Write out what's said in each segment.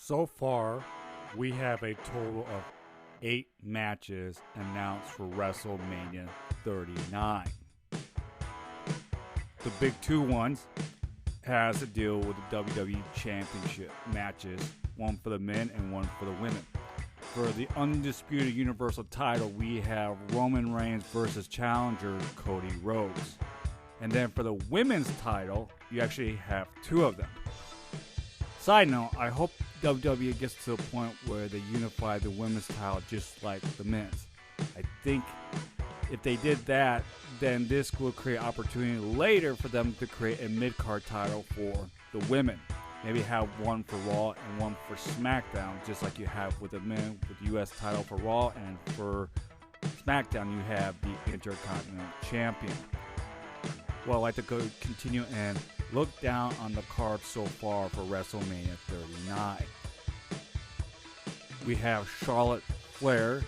So far, we have a total of 8 matches announced for WrestleMania 39. The big two ones has to deal with the WWE Championship matches, one for the men and one for the women. For the undisputed Universal title, we have Roman Reigns versus challenger Cody Rhodes. And then for the women's title, you actually have two of them. Side note, I hope WWE gets to a point where they unify the women's title just like the men's. I think if they did that, then this will create opportunity later for them to create a mid-card title for the women. Maybe have one for Raw and one for SmackDown, just like you have with the men with the U.S. title for Raw, and for SmackDown you have the Intercontinental Champion. Well, I'd like to continue and look down on the card so far for WrestleMania 39. We have Charlotte Flair,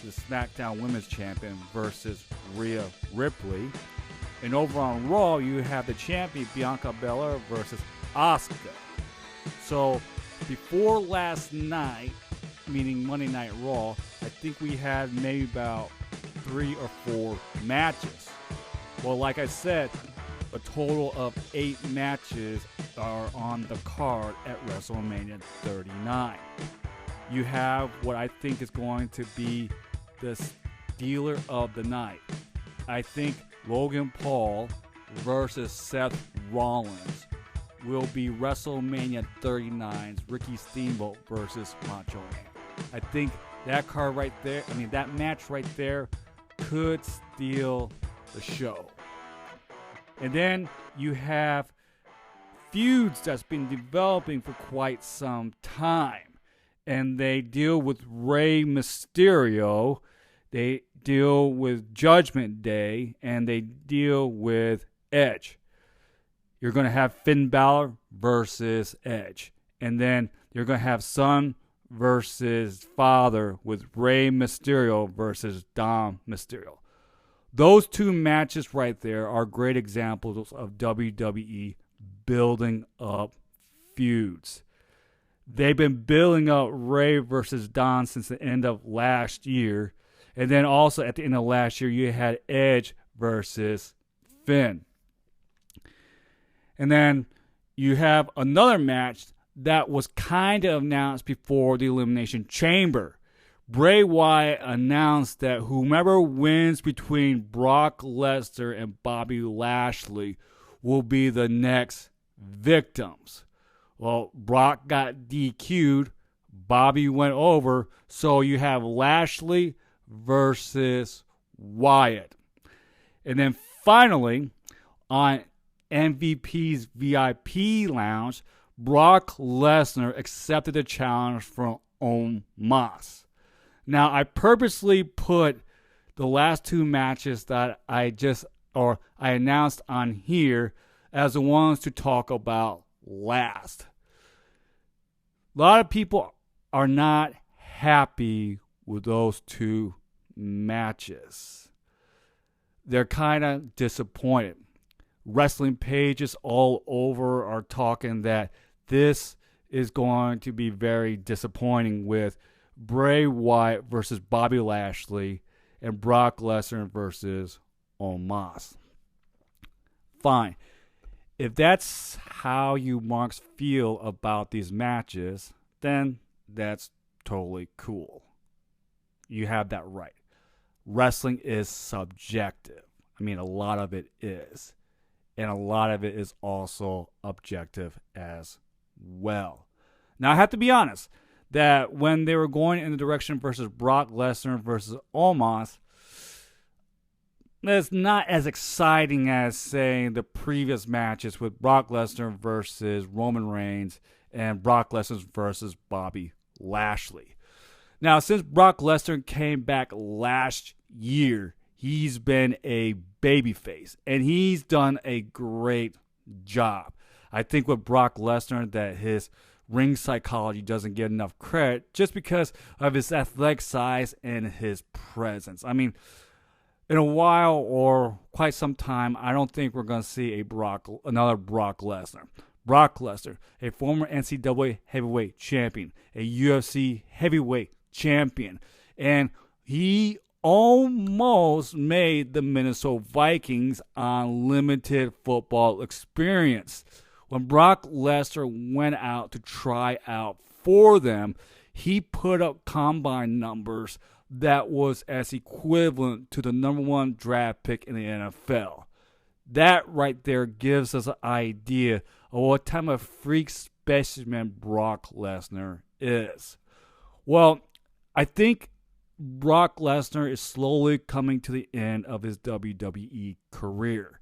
the SmackDown Women's Champion, versus Rhea Ripley. And over on Raw, you have the champion Bianca Belair versus Asuka. So before last night, meaning Monday Night Raw, I think we had maybe about 3 or 4 matches. Well, like I said, a total of 8 matches are on the card at WrestleMania 39. You have what I think is going to be the stealer of the night. I think Logan Paul versus Seth Rollins will be WrestleMania 39's Ricky Steamboat versus Macho Man. I think that card right there, that match right there could steal the show. And then you have feuds that's been developing for quite some time. And they deal with Rey Mysterio, they deal with Judgment Day, and they deal with Edge. You're going to have Finn Balor versus Edge. And then you're going to have son versus father with Rey Mysterio versus Dom Mysterio. Those two matches right there are great examples of WWE building up feuds. They've been building up Rey versus Dom since the end of last year. And then also at the end of last year, you had Edge versus Finn. And then you have another match that was kind of announced before the Elimination Chamber. Bray Wyatt announced that whomever wins between Brock Lesnar and Bobby Lashley will be the next victims. Well, Brock got DQ'd, Bobby went over, so you have Lashley versus Wyatt. And then finally, on MVP's VIP Lounge, Brock Lesnar accepted the challenge from Omos. Now, I purposely put the last 2 matches that I announced on here as the ones to talk about last. A lot of people are not happy with those 2 matches. They're kind of disappointed. Wrestling pages all over are talking that this is going to be very disappointing with Bray Wyatt versus Bobby Lashley and Brock Lesnar versus Omos. Fine. If that's how you marks feel about these matches, then that's totally cool. You have that right. Wrestling is subjective. A lot of it is. And a lot of it is also objective as well. Now, I have to be honest that when they were going in the direction versus Brock Lesnar versus Omos, it's not as exciting as, say, the previous matches with Brock Lesnar versus Roman Reigns and Brock Lesnar versus Bobby Lashley. Now, since Brock Lesnar came back last year, he's been a babyface, and he's done a great job. I think with Brock Lesnar that his ring psychology doesn't get enough credit just because of his athletic size and his presence. In a while or quite some time, I don't think we're going to see another Brock Lesnar. Brock Lesnar, a former NCAA heavyweight champion, a UFC heavyweight champion, and he almost made the Minnesota Vikings unlimited football experience. When Brock Lesnar went out to try out for them, he put up combine numbers that was as equivalent to the number one draft pick in the NFL. That right there gives us an idea of what type of freak specimen Brock Lesnar is. Well, I think Brock Lesnar is slowly coming to the end of his WWE career.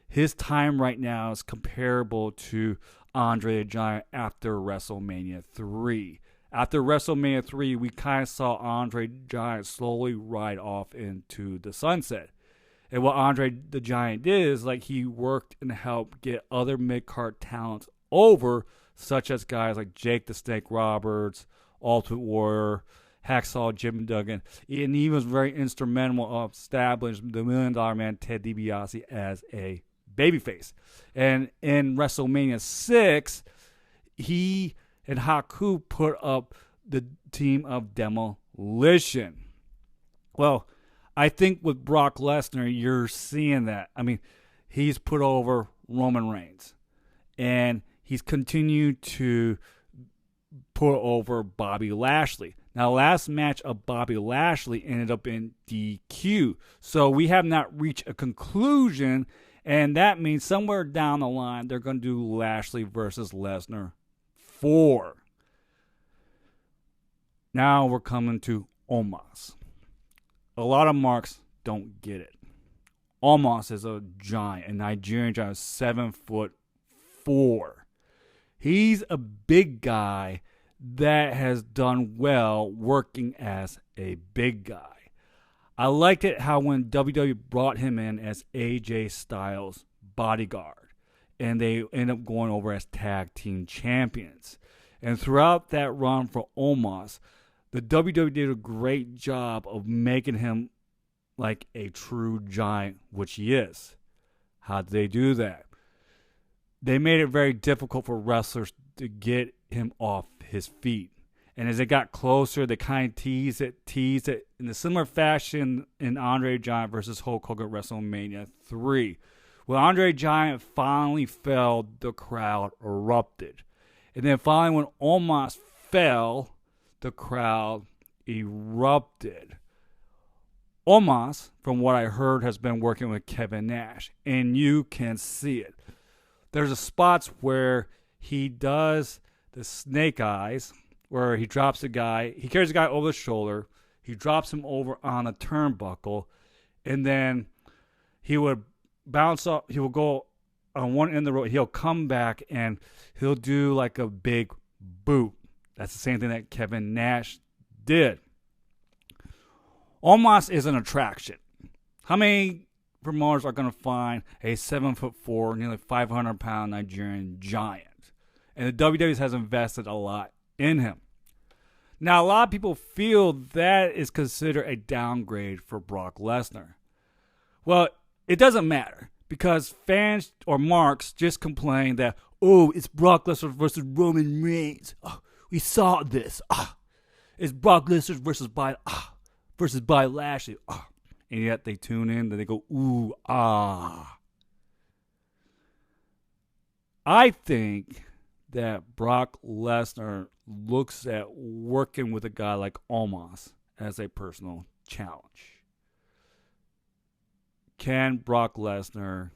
His time right now is comparable to Andre the Giant after WrestleMania 3. After WrestleMania 3, we kind of saw Andre the Giant slowly ride off into the sunset. And what Andre the Giant did is he worked and helped get other mid-card talents over, such as guys like Jake the Snake Roberts, Ultimate Warrior, Hacksaw Jim Duggan, and he was very instrumental of establishing the $1 Million Man Ted DiBiase as a babyface. And in WrestleMania 6, he and Haku put up the team of Demolition. Well, I think with Brock Lesnar, you're seeing that. I mean, he's put over Roman Reigns, and he's continued to put over Bobby Lashley. Now, last match of Bobby Lashley ended up in DQ. So we have not reached a conclusion, and that means somewhere down the line, they're going to do Lashley versus Lesnar 4. Now we're coming to Omos. A lot of marks don't get it. Omos is a giant, a Nigerian giant, 7'4". He's a big guy that has done well working as a big guy. I liked it how when WWE brought him in as AJ Styles' bodyguard, and they end up going over as tag team champions. And throughout that run for Omos, the WWE did a great job of making him like a true giant, which he is. How did they do that? They made it very difficult for wrestlers to get him off his feet. And as they got closer, they kind of teased it in a similar fashion in Andre the Giant versus Hulk Hogan at WrestleMania 3. When Andre the Giant finally fell, the crowd erupted. And then finally when Omos fell, the crowd erupted. Omos, from what I heard, has been working with Kevin Nash, and you can see it. There's a spots where he does the snake eyes, where he drops the guy, he carries the guy over the shoulder, he drops him over on a turnbuckle, and then he would bounce up, he will go on one end of the road, he'll come back and he'll do like a big boot. That's the same thing that Kevin Nash did. Omos is an attraction. How many promoters are going to find a 7'4", nearly 500-pound Nigerian giant? And the WWE has invested a lot in him. Now, a lot of people feel that is considered a downgrade for Brock Lesnar. Well, it doesn't matter because fans or marks just complain that, oh, it's Brock Lesnar versus Roman Reigns. Oh, we saw this. It's Brock Lesnar versus Bobby Lashley. And yet they tune in and they go, ooh, ah. I think that Brock Lesnar looks at working with a guy like Omos as a personal challenge. Can Brock Lesnar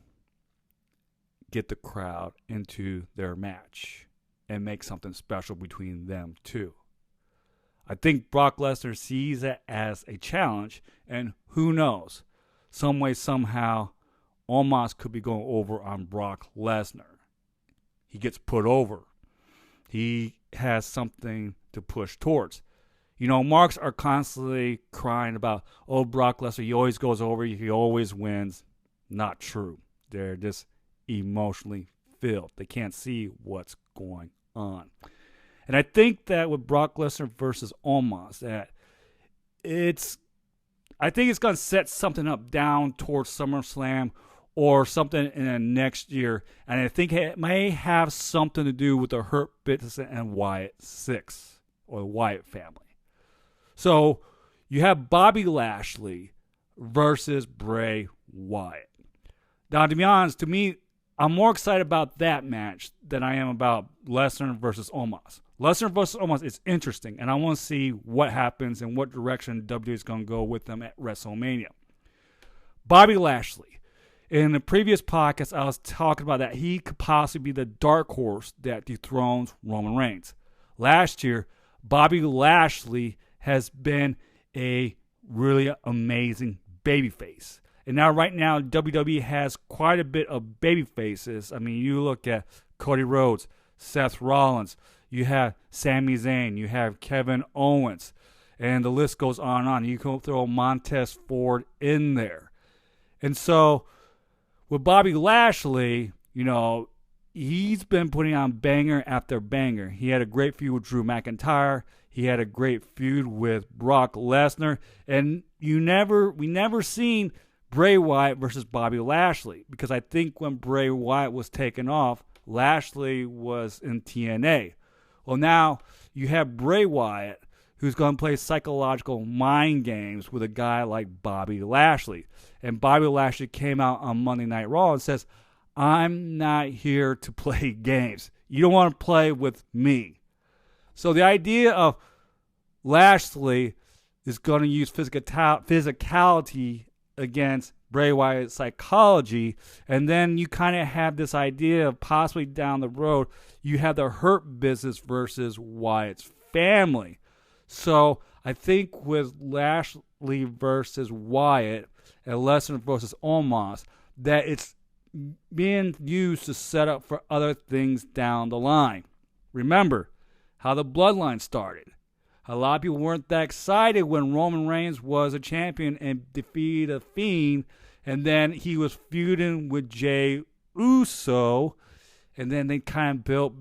get the crowd into their match and make something special between them two? I think Brock Lesnar sees it as a challenge, and who knows, some way, somehow, Omos could be going over on Brock Lesnar. He gets put over. He has something to push towards. You know, marks are constantly crying about, oh, Brock Lesnar, he always goes over, he always wins. Not true. They're just emotionally filled. They can't see what's going on. And I think that with Brock Lesnar versus Omos, that I think it's going to set something up down towards SummerSlam or something in the next year. And I think it may have something to do with the Hurt Business and Wyatt 6, or the Wyatt family. So you have Bobby Lashley versus Bray Wyatt. Now, to be honest, to me, I'm more excited about that match than I am about Lesnar versus Omos. Lesnar versus Omos is interesting, and I want to see what happens and what direction WWE is going to go with them at WrestleMania. Bobby Lashley. In the previous podcast, I was talking about that he could possibly be the dark horse that dethrones Roman Reigns. Last year, Bobby Lashley has been a really amazing babyface. And now, right now, WWE has quite a bit of baby faces. I mean, you look at Cody Rhodes, Seth Rollins, you have Sami Zayn, you have Kevin Owens, and the list goes on and on. You can throw Montez Ford in there. And so, with Bobby Lashley, he's been putting on banger after banger. He had a great feud with Drew McIntyre. He had a great feud with Brock Lesnar. And we never seen Bray Wyatt versus Bobby Lashley, because I think when Bray Wyatt was taken off, Lashley was in TNA. Well, now you have Bray Wyatt, who's going to play psychological mind games with a guy like Bobby Lashley. And Bobby Lashley came out on Monday Night Raw and says, I'm not here to play games. You don't want to play with me. So the idea of Lashley is going to use physicality against Bray Wyatt's psychology, and then you kind of have this idea of possibly down the road, you have the Hurt Business versus Wyatt's family. So I think with Lashley versus Wyatt and Lesnar versus Omos, that it's being used to set up for other things down the line. Remember how the Bloodline started. A lot of people weren't that excited when Roman Reigns was a champion and defeated a Fiend, and then he was feuding with Jey Uso, and then they kind of built,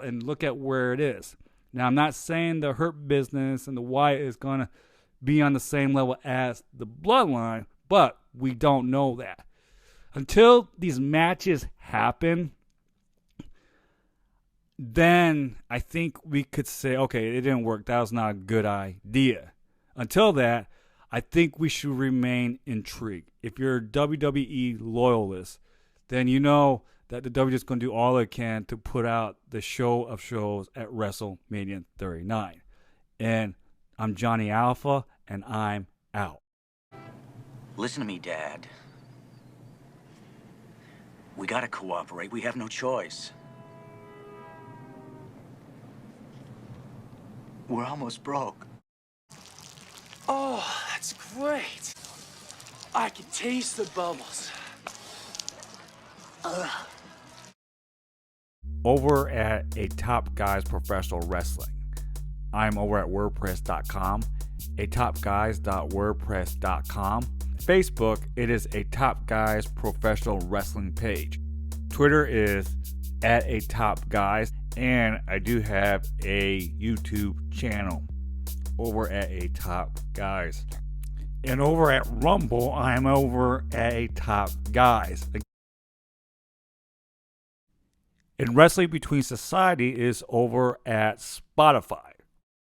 and look at where it is. Now, I'm not saying the Hurt Business and the Wyatt is going to be on the same level as the Bloodline, but we don't know that. Until these matches happen, then I think we could say, okay, it didn't work. That was not a good idea. Until that, I think we should remain intrigued. If you're a WWE loyalist, then you know that the WWE is going to do all it can to put out the show of shows at WrestleMania 39. And I'm Johnny Alpha, and I'm out. Listen to me, Dad. We gotta cooperate. We have no choice. We're almost broke. Oh, that's great. I can taste the bubbles. Over at A Top Guys Professional Wrestling. I'm over at WordPress.com, atopguys.wordpress.com. Facebook, it is A Top Guys Professional Wrestling page. Twitter is at A Top Guys, and I do have a YouTube channel over at A Top Guys. And over at Rumble, I'm over at A Top Guys. And Wrestling Between Society is over at Spotify.